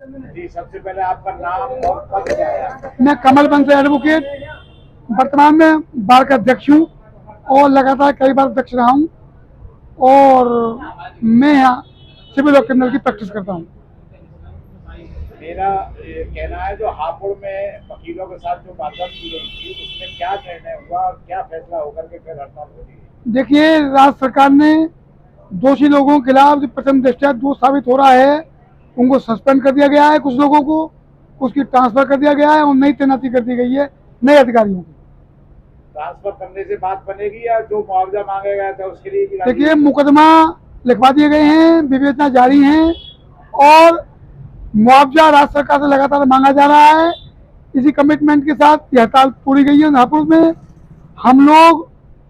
जी, सबसे पहले आपका नाम और पद क्या है? मैं कमल बंसल एडवोकेट, वर्तमान में बार का अध्यक्ष हूँ और लगातार कई बार अध्यक्ष रहा हूँ। और मैं यहाँ सिविल और क्रिमिनल की प्रैक्टिस करता हूँ। मेरा कहना है जो हापुड़ में वकीलों के साथ जो बातचीत की गई थी उसमें क्या निर्णय हुआ और क्या फैसला होकर के फिर हड़ताल हो रही है? देखिए, राज्य सरकार ने दोषी लोगों के खिलाफ जो प्रथम दृष्टया दोष साबित हो रहा है उनको सस्पेंड कर दिया गया है, कुछ लोगों को उसकी ट्रांसफर कर दिया गया है और नई तैनाती कर दी गई है नए अधिकारियों की। ट्रांसफर करने से बात बनेगी या जो मुआवजा मांगा गया था उसके लिए? देखिए, मुकदमा लिखवा दिए गए हैं, विवेचना जारी है और मुआवजा राज्य सरकार से लगातार मांगा जा रहा है। इसी कमिटमेंट के साथ ये हड़ताल पूरी गई है। हापुड़ में हम लोग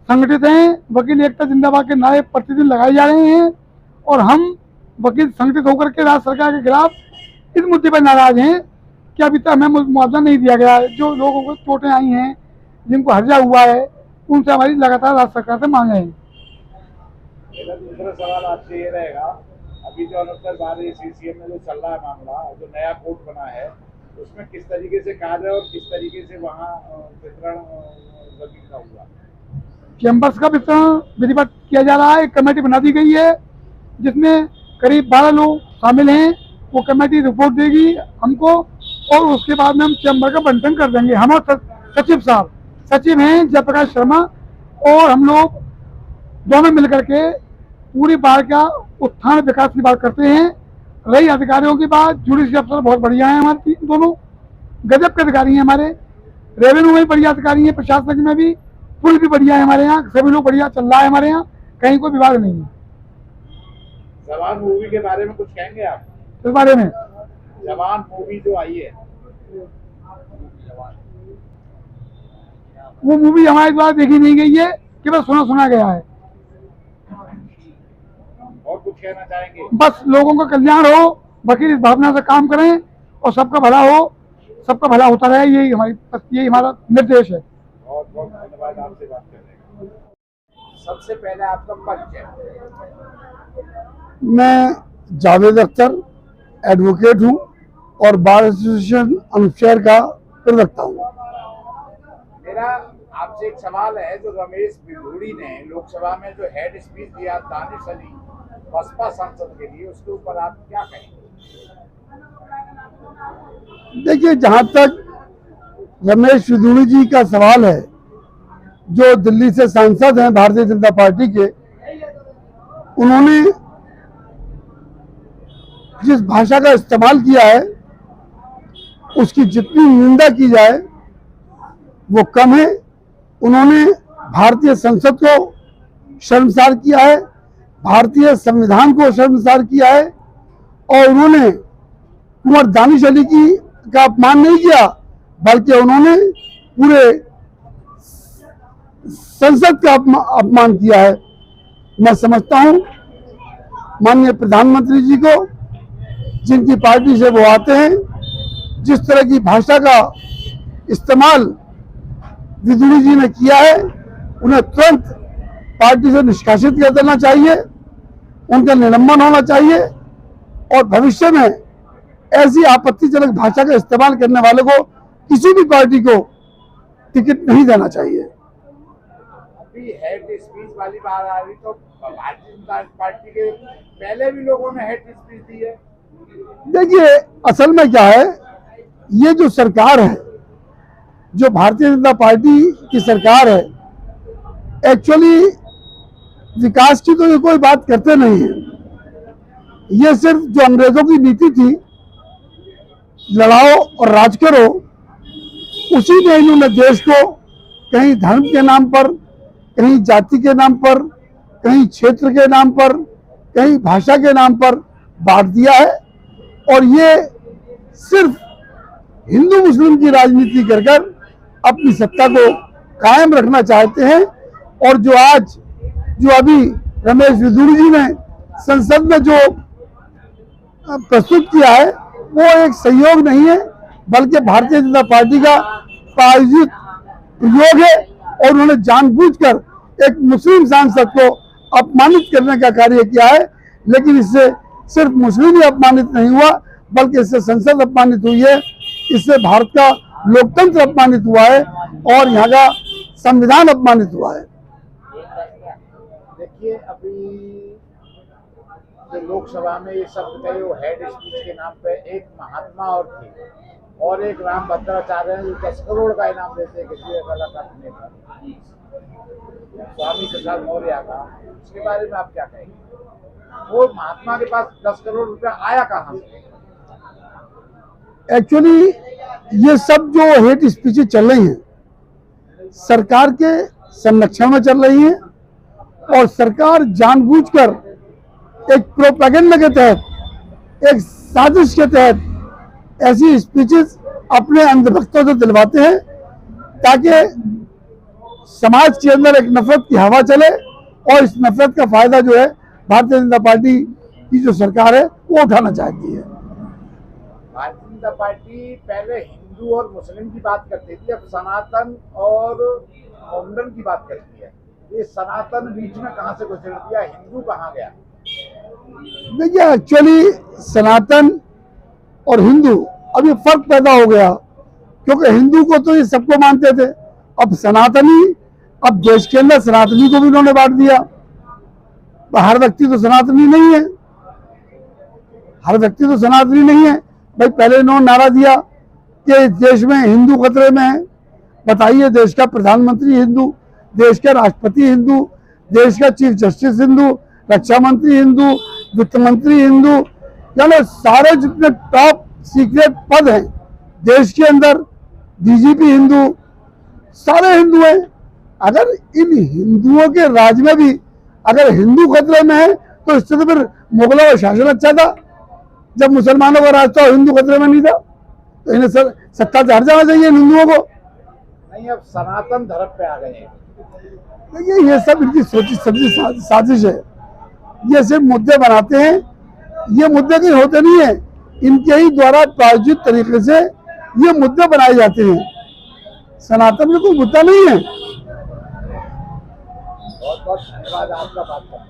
संगठित हैं, वकील एकता जिंदाबाद के नारे प्रतिदिन लगाए जा रहे हैं और हम वकील संगठित होकर के राज्य सरकार के खिलाफ इस मुद्दे पर नाराज हैं कि अभी तक हमें मुआवजा नहीं दिया गया है। जो लोगों को चोटें आई हैं, जिनको हर्जा हुआ है, उनसे हमारी लगातार राज्य सरकार से मांगे हैं। मेरा दूसरा सवाल आपसे ये रहेगा, अभी जो अनुत्तर भारतीय सीसीएम में जो चल रहा है मामला, जो नया कोर्ट बना है उसमें किस तरीके से कार्य और किस तरीके से वहाँ वितरण जमीन का हुआ? चैम्बर्स का वितरण विधिवत किया जा रहा है। एक कमेटी बना दी गई है जिसमें करीब 12 लोग शामिल हैं। वो कमेटी रिपोर्ट देगी हमको और उसके बाद में हम चैम्बर का बंटन कर देंगे। हमारे सचिव साहब सचिव हैं जयप्रकाश शर्मा और हम लोग दोनों मिलकर के पूरी बार का उत्थान विकास की बात करते हैं। रही अधिकारियों की बात, जुडिशरी अफसर बहुत बढ़िया है, हमारे दोनों गजब के अधिकारी हैं। हमारे रेवेन्यू में भी बढ़िया अधिकारी हैं, प्रशासनिक में भी पुल भी बढ़िया है हमारे यहाँ, सभी लोग बढ़िया चल रहा है हमारे यहाँ, कहीं कोई विवाद नहीं है। जवान मूवी के बारे में कुछ कहेंगे आप? इस बारे में जवान मूवी जो आई है, वो मूवी हमारे द्वारा देखी नहीं गई है, केवल सुना गया है। और कुछ कहना चाहेंगे? बस लोगों का कल्याण हो, वकील इस भावना से काम करें और सबका भला हो, सबका भला होता रहे, यही हमारा निर्देश है। बहुत बहुत धन्यवाद आपसे बात करने का। सबसे पहले आपका पद क्या है? मैं जावेद अख्तर एडवोकेट हूँ और बार एसोसिएशन अनुच्छेद का प्रवक्ता हूँ। मेरा आपसे एक सवाल है, जो रमेश बिधूड़ी ने लोकसभा में जो हेड स्पीच दिया दानिश अली बसपा सांसद के लिए, उसके ऊपर आप क्या कहेंगे? देखिए, जहाँ तक रमेश बिधूड़ी जी का सवाल है, जो दिल्ली से सांसद हैं भारतीय जनता पार्टी के, उन्होंने जिस भाषा का इस्तेमाल किया है उसकी जितनी निंदा की जाए वो कम है। उन्होंने भारतीय संसद को शर्मसार किया है, भारतीय संविधान को शर्मसार किया है और उन्होंने कुंवर दानिश अली का अपमान नहीं किया, बल्कि उन्होंने पूरे संसद का अपमान किया है। मैं समझता हूं माननीय प्रधानमंत्री जी को, जिनकी पार्टी से वो आते हैं, जिस तरह की भाषा का इस्तेमाल बिधूड़ी जी ने किया है, उन्हें तुरंत पार्टी से निष्कासित कर देना चाहिए, उनका निलंबन होना चाहिए और भविष्य में ऐसी आपत्तिजनक भाषा का इस्तेमाल करने वाले को, किसी भी पार्टी को टिकट नहीं देना चाहिए। अभी हेड स्पीच वाली बात आ रही, तो भारतीय जनता पार्टी के पहले भी लोगों ने हेड स्पीच दी है। देखिए, असल में क्या है, ये जो सरकार है, जो भारतीय जनता पार्टी की सरकार है, एक्चुअली विकास की तो ये कोई बात करते नहीं है। ये सिर्फ जो अंग्रेजों की नीति थी, लड़ाओ और राज करो, उसी में इन्होंने देश को कहीं धर्म के नाम पर, कहीं जाति के नाम पर, कहीं क्षेत्र के नाम पर, कहीं भाषा के नाम पर बांट दिया है और ये सिर्फ हिंदू मुस्लिम की राजनीति कर कर अपनी सत्ता को कायम रखना चाहते हैं। और जो अभी रमेश बिधूड़ी जी ने संसद में जो प्रस्तुत किया है, वो एक सहयोग नहीं है, बल्कि भारतीय जनता पार्टी का प्रायोजित प्रयोग है और उन्होंने जानबूझकर एक मुस्लिम सांसद को अपमानित करने का कार्य किया है। लेकिन इससे सिर्फ मुस्लिम ही अपमानित नहीं हुआ, बल्कि इससे संसद अपमानित हुई है, इससे भारत का लोकतंत्र अपमानित हुआ है और यहाँ का संविधान अपमानित हुआ है। देखिए, अभी जो लोकसभा में ये शब्द कहे वो हेड स्पीच के नाम पे, एक महात्मा और थी और एक राम भद्राचार्य जो 10 करोड़ का इनाम देते हैं किसी गलत करने पर, स्वामी प्रसाद मौर्य का, उसके बारे में आप क्या कहेंगे? वो महात्मा के पास 10 करोड़ रुपया आया कहाँ से? एक्चुअली ये सब जो हेट स्पीचें चल रही हैं सरकार के संरक्षण में चल रही हैं और सरकार जानबूझकर एक प्रोपेगेंडा के तहत, एक साजिश के तहत ऐसी स्पीचेस अपने अंधभक्तों से दिलवाते हैं ताकि समाज के अंदर एक नफरत की हवा चले और इस नफरत का फायदा जो है भारतीय जनता पार्टी की जो सरकार है वो उठाना चाहती है। भारतीय जनता पार्टी पहले हिंदू और मुस्लिम की बात करती थी, अब सनातन और मोमडन की बात करती है। ये सनातन बीच में कहाँ से गुजर दिया, हिंदू कहाँ गया? देखिए, एक्चुअली सनातन और हिंदू अभी फर्क पैदा हो गया, क्योंकि हिंदू को तो ये सबको मानते थे, अब सनातनी, अब देश के अंदर सनातनी को भी उन्होंने बांट दिया। हर व्यक्ति तो सनातनी नहीं है, हर व्यक्ति तो सनातनी नहीं है भाई। पहले इन्होंने नारा दिया कि देश में हिंदू खतरे में है। बताइए, देश का प्रधानमंत्री हिंदू, देश का राष्ट्रपति हिंदू, देश का चीफ जस्टिस हिंदू, रक्षा मंत्री हिंदू, वित्त मंत्री हिंदू, यानी सारे जितने टॉप सीक्रेट पद हैं देश के अंदर, डीजीपी हिंदू, सारे हिंदू हैं। अगर इन हिंदुओं के राज में भी अगर हिंदू खतरे में है तो इससे तो फिर मुगलों का शासन अच्छा था, जब मुसलमानों का राज था हिंदू खतरे में नहीं था। तो इन्हें सत्ता से हट जाना चाहिए इन हिंदुओं को। नहीं, अब सनातन धर्म पे आ गए हैं। देखिए, ये सब इनकी सोची समझी साजिश है। ये सिर्फ मुद्दे बनाते हैं, ये मुद्दे कहीं होते नहीं है, इनके ही द्वारा प्रायोजित तरीके से ये मुद्दे बनाए जाते हैं। सनातन में कोई मुद्दा नहीं है। बहुत बहुत धन्यवाद आपका बात करने